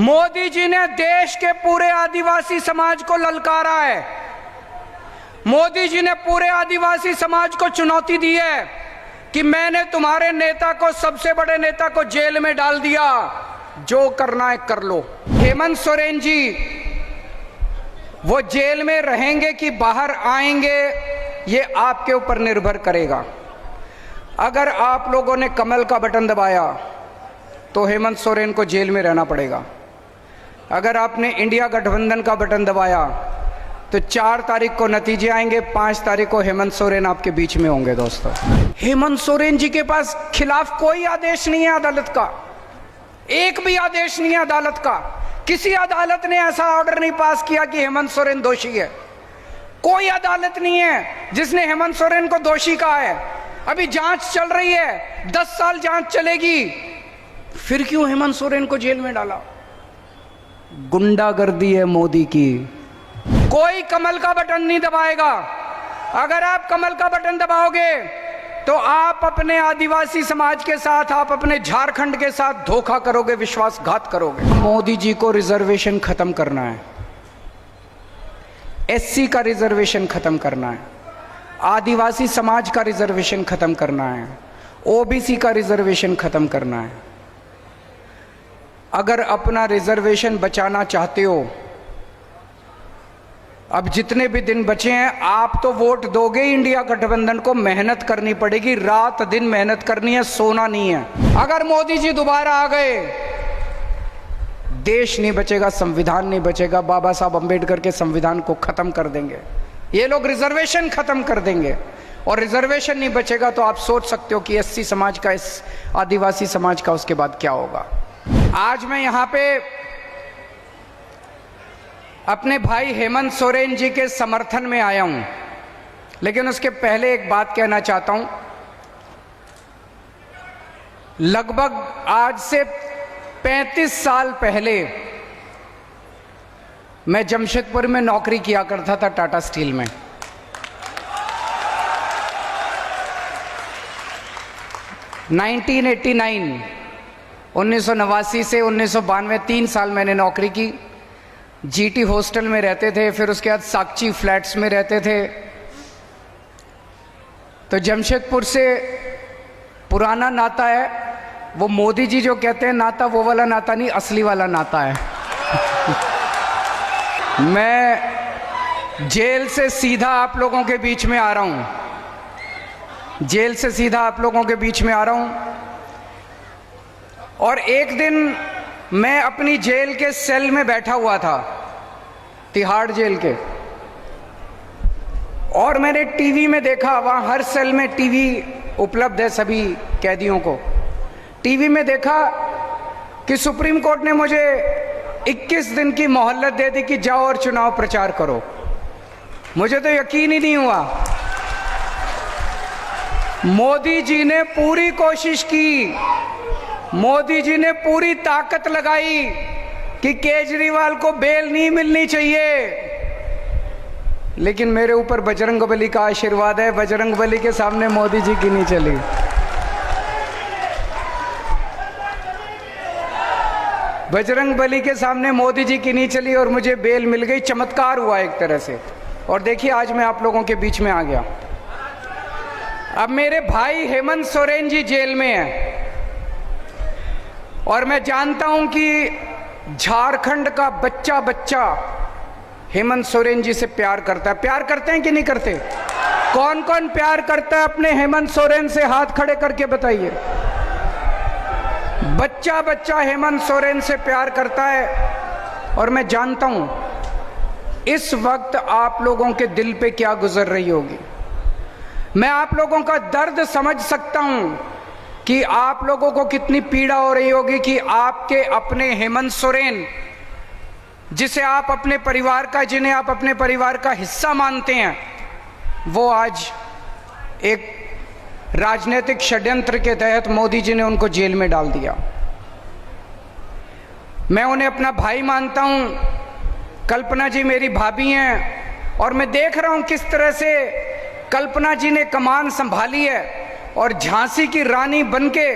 मोदी जी ने देश के पूरे आदिवासी समाज को ललकारा है। मोदी जी ने पूरे आदिवासी समाज को चुनौती दी है कि मैंने तुम्हारे नेता को, सबसे बड़े नेता को जेल में डाल दिया, जो करना है कर लो। हेमंत सोरेन जी वो जेल में रहेंगे कि बाहर आएंगे, ये आपके ऊपर निर्भर करेगा। अगर आप लोगों ने कमल का बटन दबाया तो हेमंत सोरेन को जेल में रहना पड़ेगा। अगर आपने इंडिया गठबंधन का बटन दबाया तो 4 तारीख को नतीजे आएंगे, 5 तारीख को हेमंत सोरेन आपके बीच में होंगे। दोस्तों, हेमंत सोरेन जी के पास खिलाफ कोई आदेश नहीं है अदालत का, एक भी आदेश नहीं है अदालत का। किसी अदालत ने ऐसा ऑर्डर नहीं पास किया कि हेमंत सोरेन दोषी है। कोई अदालत नहीं है जिसने हेमंत सोरेन को दोषी कहा है। अभी जांच चल रही है, 10 साल जांच चलेगी, फिर क्यों हेमंत सोरेन को जेल में डाला? गुंडागर्दी है मोदी की। कोई कमल का बटन नहीं दबाएगा। अगर आप कमल का बटन दबाओगे तो आप अपने आदिवासी समाज के साथ, आप अपने झारखंड के साथ धोखा करोगे, विश्वासघात करोगे। मोदी जी को रिजर्वेशन खत्म करना है, एससी का रिजर्वेशन खत्म करना है, आदिवासी समाज का रिजर्वेशन खत्म करना है, ओबीसी का रिजर्वेशन खत्म करना है। अगर अपना रिजर्वेशन बचाना चाहते हो, अब जितने भी दिन बचे हैं, आप तो वोट दोगे इंडिया गठबंधन को, मेहनत करनी पड़ेगी, रात दिन मेहनत करनी है, सोना नहीं है। अगर मोदी जी दोबारा आ गए, देश नहीं बचेगा, संविधान नहीं बचेगा। बाबा साहब अंबेडकर के संविधान को खत्म कर देंगे ये लोग, रिजर्वेशन खत्म कर देंगे, और रिजर्वेशन नहीं बचेगा तो आप सोच सकते हो कि एससी समाज का, इस आदिवासी समाज का उसके बाद क्या होगा। आज मैं यहां पे अपने भाई हेमंत सोरेन जी के समर्थन में आया हूं, लेकिन उसके पहले एक बात कहना चाहता हूं। लगभग आज से 35 साल पहले मैं जमशेदपुर में नौकरी किया करता था, टाटा स्टील में। (1989) 1989 से 1992 3 साल मैंने नौकरी की। जीटी हॉस्टल में रहते थे, फिर उसके बाद साक्षी फ्लैट्स में रहते थे। तो जमशेदपुर से पुराना नाता है, वो मोदी जी जो कहते हैं नाता, वो वाला नाता नहीं, असली वाला नाता है। मैं जेल से सीधा आप लोगों के बीच में आ रहा हूं, जेल से सीधा आप लोगों के बीच में आ रहा हूं। और एक दिन मैं अपनी जेल के सेल में बैठा हुआ था, तिहाड़ जेल के, और मैंने टीवी में देखा, वहां हर सेल में टीवी उपलब्ध है सभी कैदियों को। टीवी में देखा कि सुप्रीम कोर्ट ने मुझे 21 दिन की मोहलत दे दी कि जाओ और चुनाव प्रचार करो। मुझे तो यकीन ही नहीं हुआ। मोदी जी ने पूरी कोशिश की, मोदी जी ने पूरी ताकत लगाई कि केजरीवाल को बेल नहीं मिलनी चाहिए, लेकिन मेरे ऊपर बजरंगबली का आशीर्वाद है। बजरंगबली के सामने मोदी जी की नहीं चली। बजरंगबली के सामने मोदी जी की नहीं चली और मुझे बेल मिल गई। चमत्कार हुआ एक तरह से। और देखिए, आज मैं आप लोगों के बीच में आ गया। अब मेरे भाई हेमंत सोरेन जी जेल में हैं, और मैं जानता हूं कि झारखंड का बच्चा बच्चा हेमंत सोरेन जी से प्यार करता है। प्यार करते हैं कि नहीं करते? कौन कौन प्यार करता है अपने हेमंत सोरेन से? हाथ खड़े करके बताइए। बच्चा बच्चा हेमंत सोरेन से प्यार करता है। और मैं जानता हूं इस वक्त आप लोगों के दिल पे क्या गुजर रही होगी। मैं आप लोगों का दर्द समझ सकता हूं कि आप लोगों को कितनी पीड़ा हो रही होगी कि आपके अपने हेमंत सोरेन, जिसे आप अपने परिवार का, जिन्हें आप अपने परिवार का हिस्सा मानते हैं, वो आज एक राजनीतिक षड्यंत्र के तहत मोदी जी ने उनको जेल में डाल दिया। मैं उन्हें अपना भाई मानता हूं। कल्पना जी मेरी भाभी हैं, और मैं देख रहा हूं किस तरह से कल्पना जी ने कमान संभाली है, और झांसी की रानी बनके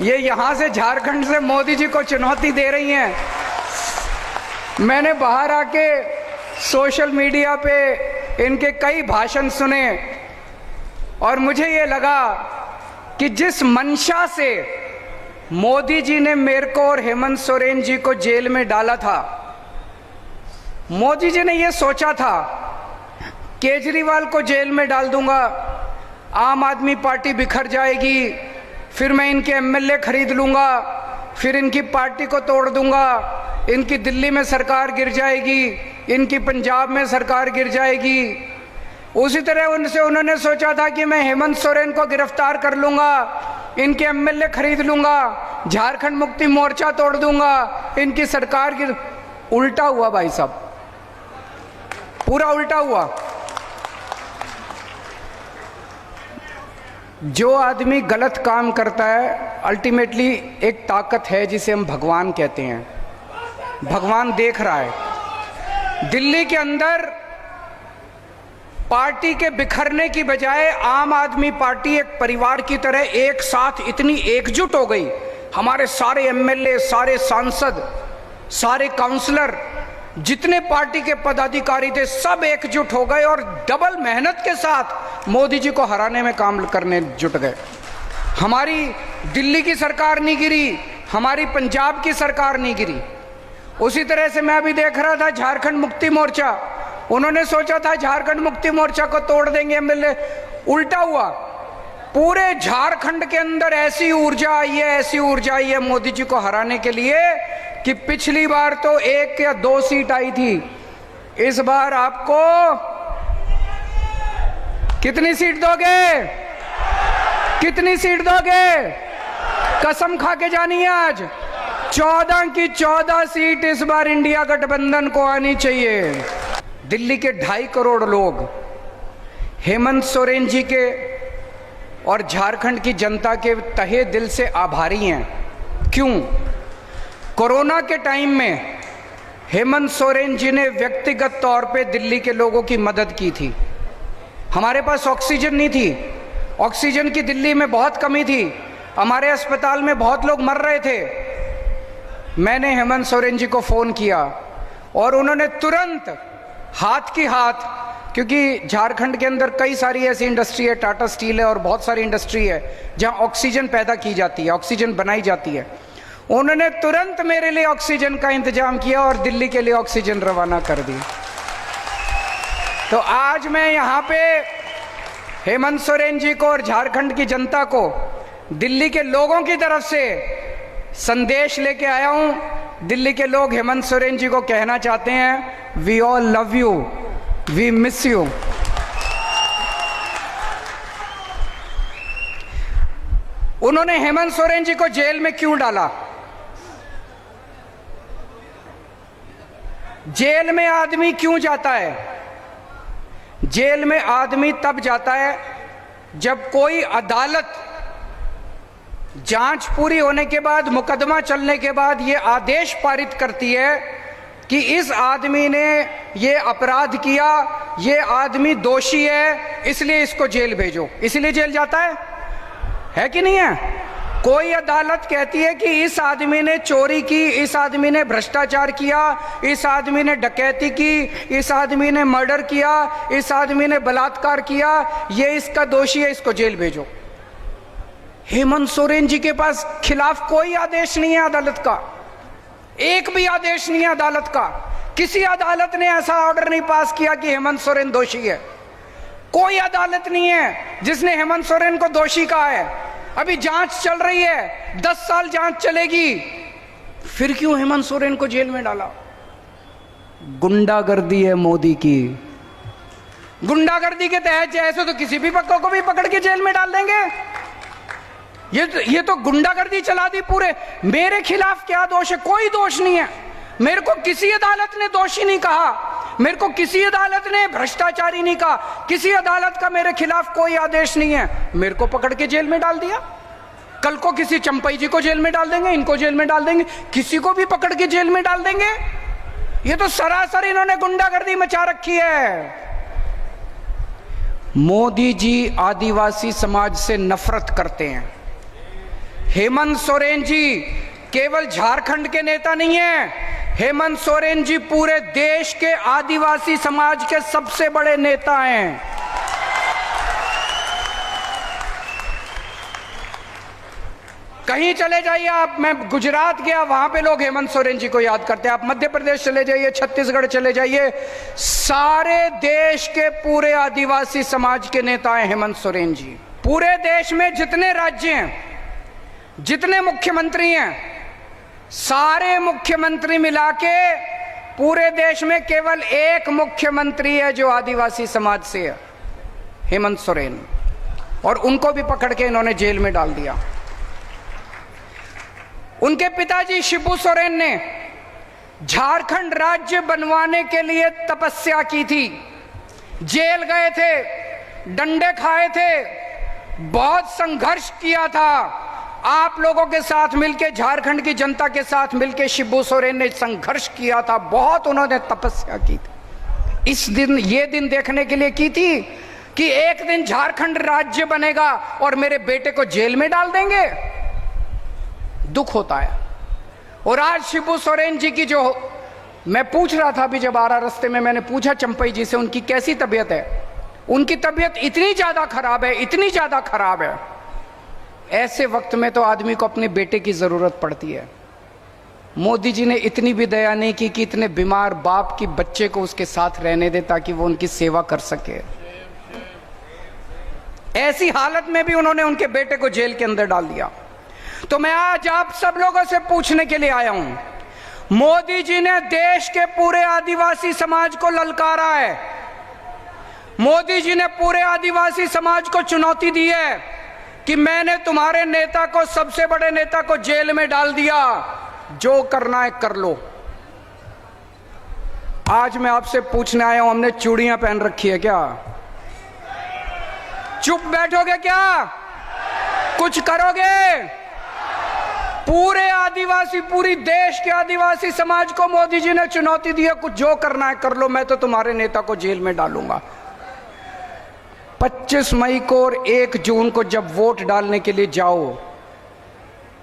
ये यहां से, झारखंड से मोदी जी को चुनौती दे रही हैं। मैंने बाहर आके सोशल मीडिया पे इनके कई भाषण सुने और मुझे ये लगा कि जिस मंशा से मोदी जी ने मेरे को और हेमंत सोरेन जी को जेल में डाला था, मोदी जी ने ये सोचा था केजरीवाल को जेल में डाल दूंगा, आम आदमी पार्टी बिखर जाएगी, फिर मैं इनके एमएलए खरीद लूंगा, फिर इनकी पार्टी को तोड़ दूंगा, इनकी दिल्ली में सरकार गिर जाएगी, इनकी पंजाब में सरकार गिर जाएगी। उसी तरह उन्होंने सोचा था कि मैं हेमंत सोरेन को गिरफ्तार कर लूंगा, इनके एमएलए खरीद लूंगा, झारखंड मुक्ति मोर्चा तोड़ दूंगा, इनकी सरकार गिर। उल्टा हुआ भाई साहब, पूरा उल्टा हुआ। जो आदमी गलत काम करता है, अल्टीमेटली एक ताकत है जिसे हम भगवान कहते हैं, भगवान देख रहा है। दिल्ली के अंदर पार्टी के बिखरने की बजाय आम आदमी पार्टी एक परिवार की तरह एक साथ इतनी एकजुट हो गई। हमारे सारे एमएलए, सारे सांसद, सारे काउंसलर, जितने पार्टी के पदाधिकारी थे, सब एकजुट हो गए और डबल मेहनत के साथ मोदी जी को हराने में काम करने जुट गए। हमारी दिल्ली की सरकार नहीं गिरी, हमारी पंजाब की सरकार नहीं गिरी। उसी तरह से मैं अभी देख रहा था झारखंड मुक्ति मोर्चा, उन्होंने सोचा था झारखंड मुक्ति मोर्चा को तोड़ देंगे एमएलए, उल्टा हुआ। पूरे झारखंड के अंदर ऐसी ऊर्जा आई है, ऐसी ऊर्जा आई है मोदी जी को हराने के लिए कि पिछली बार तो 1 या 2 सीट आई थी, इस बार आपको कितनी सीट दोगे? कितनी सीट दोगे? कसम खा के जानी है आज, 14 की 14 सीट इस बार इंडिया गठबंधन को आनी चाहिए। दिल्ली के 2.5 करोड़ लोग हेमंत सोरेन जी के और झारखंड की जनता के तहे दिल से आभारी हैं। क्यों? कोरोना के टाइम में हेमंत सोरेन जी ने व्यक्तिगत तौर पे दिल्ली के लोगों की मदद की थी। हमारे पास ऑक्सीजन नहीं थी, ऑक्सीजन की दिल्ली में बहुत कमी थी, हमारे अस्पताल में बहुत लोग मर रहे थे। मैंने हेमंत सोरेन जी को फ़ोन किया और उन्होंने तुरंत हाथ की हाथ, क्योंकि झारखंड के अंदर कई सारी ऐसी इंडस्ट्री है, टाटा स्टील है और बहुत सारी इंडस्ट्री है जहां ऑक्सीजन पैदा की जाती है, ऑक्सीजन बनाई जाती है। उन्होंने तुरंत मेरे लिए ऑक्सीजन का इंतजाम किया और दिल्ली के लिए ऑक्सीजन रवाना कर दी। तो आज मैं यहाँ पे हेमंत सोरेन जी को और झारखंड की जनता को, दिल्ली के लोगों की तरफ से संदेश लेके आया हूँ। दिल्ली के लोग हेमंत सोरेन जी को कहना चाहते हैं, we all love you, we miss you. उन्होंने हेमंत सोरेन जी को जेल में क्यों डाला? जेल में आदमी क्यों जाता है? जेल में आदमी तब जाता है जब कोई अदालत जांच पूरी होने के बाद, मुकदमा चलने के बाद ये आदेश पारित करती है कि इस आदमी ने ये अपराध किया, ये आदमी दोषी है, इसलिए इसको जेल भेजो। इसलिए जेल जाता है कि नहीं है? कोई अदालत कहती है कि इस आदमी ने चोरी की, इस आदमी ने भ्रष्टाचार किया, इस आदमी ने डकैती की, इस आदमी ने मर्डर किया, इस आदमी ने बलात्कार किया, ये इसका दोषी है, इसको जेल भेजो। हेमंत सोरेन जी के पास खिलाफ कोई आदेश नहीं है अदालत का, एक भी आदेश नहीं है अदालत का। किसी अदालत ने ऐसा ऑर्डर नहीं पास किया कि हेमंत सोरेन दोषी है। कोई अदालत नहीं है जिसने हेमंत सोरेन को दोषी कहा है। अभी जांच चल रही है, 10 साल जांच चलेगी, फिर क्यों हेमंत सोरेन को जेल में डाला? गुंडागर्दी है मोदी की। गुंडागर्दी के तहत ऐसे तो किसी भी पक्का को भी पकड़ के जेल में डाल देंगे। ये तो गुंडागर्दी चला दी पूरे। मेरे खिलाफ क्या दोष है? कोई दोष नहीं है। मेरे को किसी अदालत ने दोषी नहीं कहा, मेरे को किसी अदालत ने भ्रष्टाचारी नहीं कहा, किसी अदालत का मेरे खिलाफ कोई आदेश नहीं है। मेरे को पकड़ के जेल में डाल दिया। कल को किसी चंपई जी को जेल में डाल देंगे, इनको जेल में डाल देंगे, किसी को भी पकड़ के जेल में डाल देंगे। ये तो सरासर इन्होंने गुंडागर्दी मचा रखी है। मोदी जी आदिवासी समाज से नफरत करते हैं। हेमंत सोरेन जी केवल झारखंड के नेता नहीं है, हेमंत सोरेन जी पूरे देश के आदिवासी समाज के सबसे बड़े नेता हैं। कहीं चले जाइए आप, मैं गुजरात गया, वहां पे लोग हेमंत सोरेन जी को याद करते हैं। आप मध्य प्रदेश चले जाइए, छत्तीसगढ़ चले जाइए, सारे देश के पूरे आदिवासी समाज के नेता हैं हेमंत सोरेन जी। पूरे देश में जितने राज्य हैं, जितने मुख्यमंत्री हैं, सारे मुख्यमंत्री मिला के पूरे देश में केवल एक मुख्यमंत्री है जो आदिवासी समाज से है, हेमंत सोरेन। और उनको भी पकड़ के इन्होंने जेल में डाल दिया। उनके पिताजी शिबू सोरेन ने झारखंड राज्य बनवाने के लिए तपस्या की थी, जेल गए थे, डंडे खाए थे, बहुत संघर्ष किया था। आप लोगों के साथ मिलकर, झारखंड की जनता के साथ मिलकर शिबू सोरेन ने संघर्ष किया था, बहुत उन्होंने तपस्या की थी। इस दिन, ये दिन देखने के लिए की थी कि एक दिन झारखंड राज्य बनेगा और मेरे बेटे को जेल में डाल देंगे। दुख होता है। और आज शिबू सोरेन जी की, जो मैं पूछ रहा था अभी जब आ रहा रास्ते में, मैंने पूछा चंपई जी से उनकी कैसी तबीयत है। उनकी तबीयत इतनी ज्यादा खराब है, इतनी ज्यादा खराब है। ऐसे वक्त में तो आदमी को अपने बेटे की जरूरत पड़ती है। मोदी जी ने इतनी भी दया नहीं की कि इतने बीमार बाप की बच्चे को उसके साथ रहने दे ताकि वो उनकी सेवा कर सके। ऐसी हालत में भी उन्होंने उनके बेटे को जेल के अंदर डाल दिया। तो मैं आज आप सब लोगों से पूछने के लिए आया हूं, मोदी जी ने देश के पूरे आदिवासी समाज को ललकारा है। मोदी जी ने पूरे आदिवासी समाज को चुनौती दी है कि मैंने तुम्हारे नेता को, सबसे बड़े नेता को जेल में डाल दिया, जो करना है कर लो। आज मैं आपसे पूछने आया हूं, हमने चूड़ियां पहन रखी है क्या? चुप बैठोगे क्या? कुछ करोगे? पूरे आदिवासी, पूरी देश के आदिवासी समाज को मोदी जी ने चुनौती दी है, कुछ जो करना है कर लो, मैं तो तुम्हारे नेता को जेल में डालूंगा। 25 मई को और 1 जून को जब वोट डालने के लिए जाओ,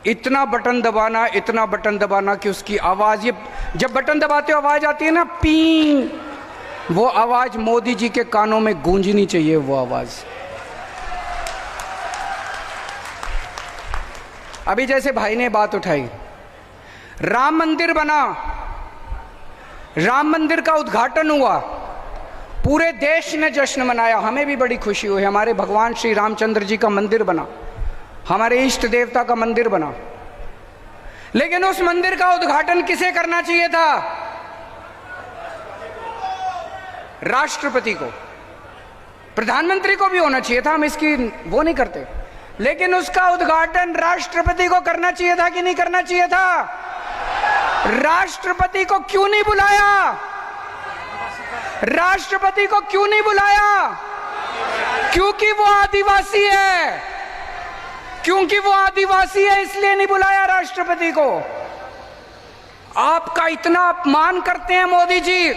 इतना बटन दबाना, इतना बटन दबाना कि उसकी आवाज, ये जब बटन दबाते हो आवाज आती है ना, पी, वो आवाज मोदी जी के कानों में गूंजनी चाहिए। वो आवाज अभी जैसे भाई ने बात उठाई, राम मंदिर बना, राम मंदिर का उद्घाटन हुआ, पूरे देश ने जश्न मनाया, हमें भी बड़ी खुशी हुई। हमारे भगवान श्री रामचंद्र जी का मंदिर बना, हमारे इष्ट देवता का मंदिर बना। लेकिन उस मंदिर का उद्घाटन किसे करना चाहिए था? राष्ट्रपति को, प्रधानमंत्री को भी होना चाहिए था, हम इसकी वो नहीं करते। लेकिन उसका उद्घाटन राष्ट्रपति को करना चाहिए था कि नहीं करना चाहिए था? राष्ट्रपति को क्यों नहीं बुलाया? राष्ट्रपति को क्यों नहीं बुलाया? क्योंकि वो आदिवासी है, क्योंकि वो आदिवासी है, इसलिए नहीं बुलाया राष्ट्रपति को। आपका इतना अपमान करते हैं मोदी जी,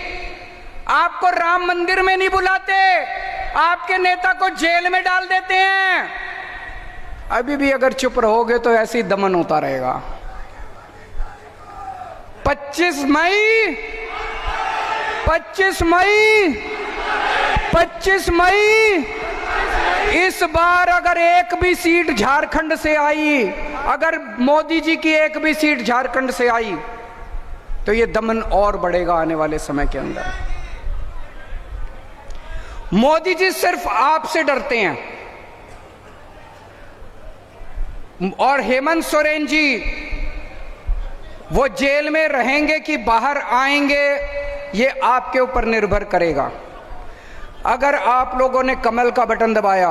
आपको राम मंदिर में नहीं बुलाते, आपके नेता को जेल में डाल देते हैं। अभी भी अगर चुप रहोगे तो ऐसे ही दमन होता रहेगा। 25 मई 25 मई 25 मई इस बार अगर एक भी सीट झारखंड से आई, अगर मोदी जी की एक भी सीट झारखंड से आई, तो ये दमन और बढ़ेगा आने वाले समय के अंदर। मोदी जी सिर्फ आपसे डरते हैं, और हेमंत सोरेन जी वो जेल में रहेंगे कि बाहर आएंगे, ये आपके ऊपर निर्भर करेगा। अगर आप लोगों ने कमल का बटन दबाया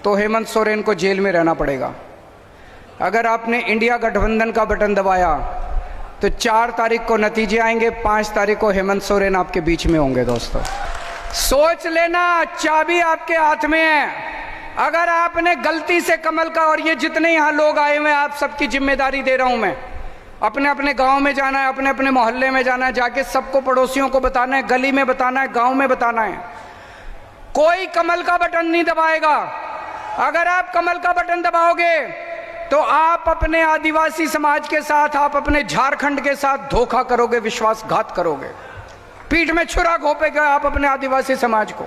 तो हेमंत सोरेन को जेल में रहना पड़ेगा। अगर आपने इंडिया गठबंधन का बटन दबाया तो 4 तारीख को नतीजे आएंगे, 5 तारीख को हेमंत सोरेन आपके बीच में होंगे। दोस्तों सोच लेना, चाबी आपके हाथ में है। अगर आपने गलती से कमल का, और ये जितने यहाँ लोग आए हुए हैं आप सबकी जिम्मेदारी दे रहा हूं मैं, अपने अपने गांव में जाना है, अपने अपने मोहल्ले में जाना है, जाके सबको, पड़ोसियों को बताना है, गली में बताना है, गांव में बताना है। कोई कमल का बटन नहीं दबाएगा। अगर आप कमल का बटन दबाओगे तो आप अपने आदिवासी समाज के साथ, आप अपने झारखंड के साथ धोखा करोगे, विश्वासघात करोगे, पीठ में छुरा घोंपेगे आप अपने आदिवासी समाज को।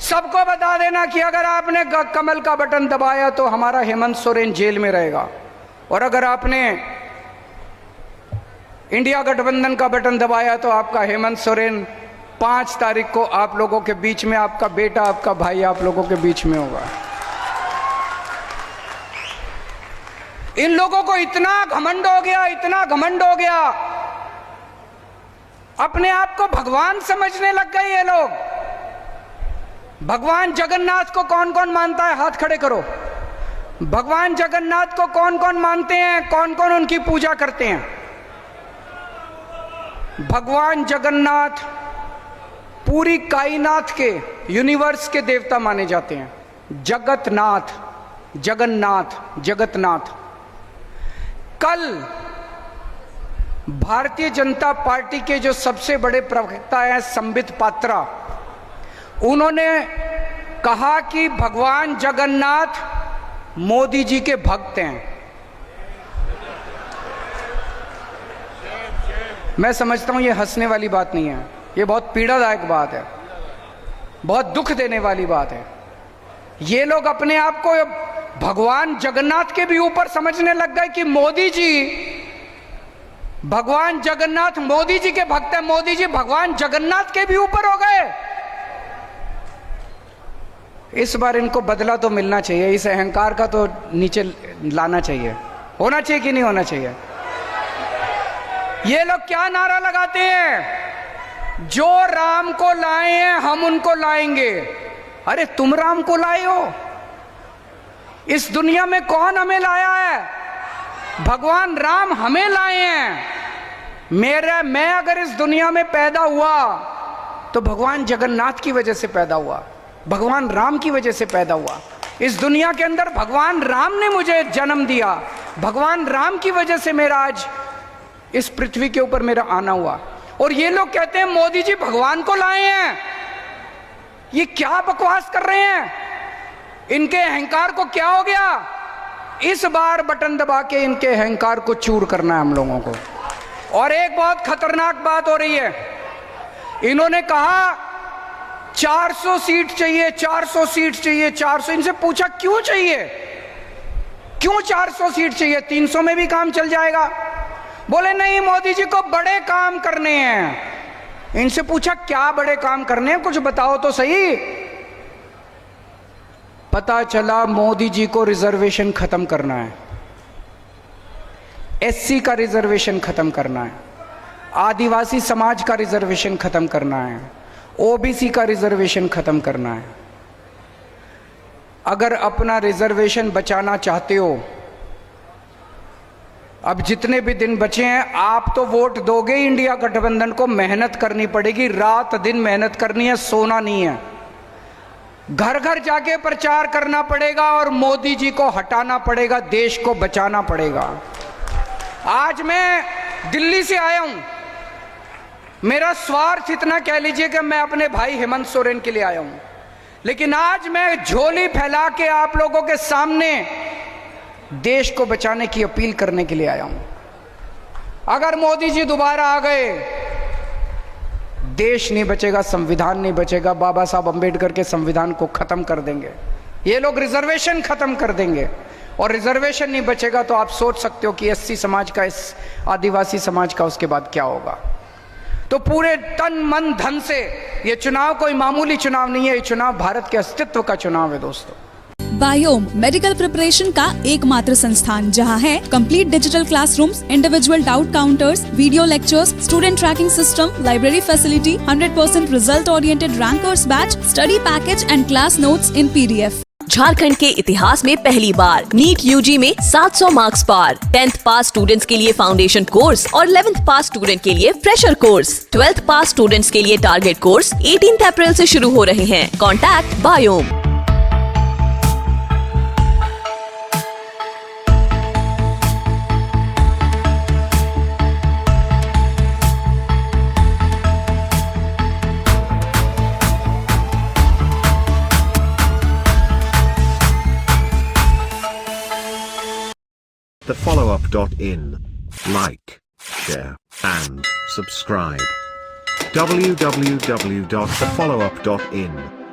सबको बता देना कि अगर आपने कमल का बटन दबाया तो हमारा हेमंत सोरेन जेल में रहेगा, और अगर आपने इंडिया गठबंधन का बटन दबाया तो आपका हेमंत सोरेन 5 तारीख को आप लोगों के बीच में, आपका बेटा, आपका भाई आप लोगों के बीच में होगा। इन लोगों को इतना घमंड हो गया, इतना घमंड हो गया, अपने आप को भगवान समझने लग गए ये लोग। भगवान जगन्नाथ को कौन कौन मानता है? हाथ खड़े करो। भगवान जगन्नाथ को कौन कौन मानते हैं? कौन कौन उनकी पूजा करते हैं? भगवान जगन्नाथ पूरी कायनात के, यूनिवर्स के देवता माने जाते हैं। जगतनाथ, जगन्नाथ, जगतनाथ। कल भारतीय जनता पार्टी के जो सबसे बड़े प्रवक्ता हैं संबित पात्रा, उन्होंने कहा कि भगवान जगन्नाथ मोदी जी के भक्त हैं। मैं समझता हूं ये हंसने वाली बात नहीं है, ये बहुत पीड़ादायक बात है, बहुत दुख देने वाली बात है। ये लोग अपने आप को भगवान जगन्नाथ के भी ऊपर समझने लग गए कि मोदी जी, भगवान जगन्नाथ मोदी जी के भक्त हैं, मोदी जी भगवान जगन्नाथ के भी ऊपर हो गए। इस बार इनको बदला तो मिलना चाहिए, इस अहंकार का तो नीचे लाना चाहिए। होना चाहिए कि नहीं होना चाहिए? ये लोग क्या नारा लगाते हैं? जो राम को लाए हैं हम उनको लाएंगे। अरे तुम राम को लाए हो? इस दुनिया में कौन हमें लाया है? भगवान राम हमें लाए हैं। मैं अगर इस दुनिया में पैदा हुआ तो भगवान जगन्नाथ की वजह से पैदा हुआ, भगवान राम की वजह से पैदा हुआ। इस दुनिया के अंदर भगवान राम ने मुझे जन्म दिया, भगवान राम की वजह से मेरा आज इस पृथ्वी के ऊपर मेरा आना हुआ। और ये लोग कहते हैं मोदी जी भगवान को लाए हैं। ये क्या बकवास कर रहे हैं? इनके अहंकार को क्या हो गया? इस बार बटन दबा के इनके अहंकार को चूर करना है हम लोगों को। और एक बहुत खतरनाक बात हो रही है, इन्होंने कहा 400 सीट चाहिए, 400 सीट चाहिए, 400। इनसे पूछा क्यों चाहिए, क्यों 400 सीट चाहिए? 300 में भी काम चल जाएगा। बोले नहीं, मोदी जी को बड़े काम करने हैं। इनसे पूछा क्या बड़े काम करने हैं, कुछ बताओ तो सही। पता चला मोदी जी को रिजर्वेशन खत्म करना है, एससी का रिजर्वेशन खत्म करना है, आदिवासी समाज का रिजर्वेशन खत्म करना है, ओबीसी का रिजर्वेशन खत्म करना है। अगर अपना रिजर्वेशन बचाना चाहते हो, अब जितने भी दिन बचे हैं आप तो वोट दोगे इंडिया गठबंधन को। मेहनत करनी पड़ेगी, रात दिन मेहनत करनी है, सोना नहीं है। घर घर जाके प्रचार करना पड़ेगा और मोदी जी को हटाना पड़ेगा, देश को बचाना पड़ेगा। आज मैं दिल्ली से आया हूं, मेरा स्वार्थ इतना कह लीजिए कि मैं अपने भाई हेमंत सोरेन के लिए आया हूं, लेकिन आज मैं झोली फैला के आप लोगों के सामने देश को बचाने की अपील करने के लिए आया हूं। अगर मोदी जी दोबारा आ गए, देश नहीं बचेगा, संविधान नहीं बचेगा। बाबा साहब अंबेडकर के संविधान को खत्म कर देंगे ये लोग, रिजर्वेशन खत्म कर देंगे। और रिजर्वेशन नहीं बचेगा तो आप सोच सकते हो कि एससी समाज का, इस आदिवासी समाज का उसके बाद क्या होगा। तो पूरे तन मन धन से ये चुनाव कोई मामूली चुनाव नहीं है, ये चुनाव भारत के अस्तित्व का चुनाव है दोस्तों। बायोम मेडिकल प्रिपरेशन का एकमात्र संस्थान जहां है complete digital classrooms, individual doubt counters, video lectures, student tracking system, library facility, 100% result oriented rankers batch, study package and class notes in PDF। Jharkhand के इतिहास में पहली बार नीट यूजी में 700 मार्क्स पार। 10th पास स्टूडेंट्स के लिए फाउंडेशन कोर्स और 11th पास student के लिए फ्रेशर कोर्स। 12th पास स्टूडेंट्स के लिए टारगेट कोर्स 18 अप्रैल से शुरू हो रहे हैं। Contact biome. thefollowup.in. Like, share, and subscribe. www.thefollowup.in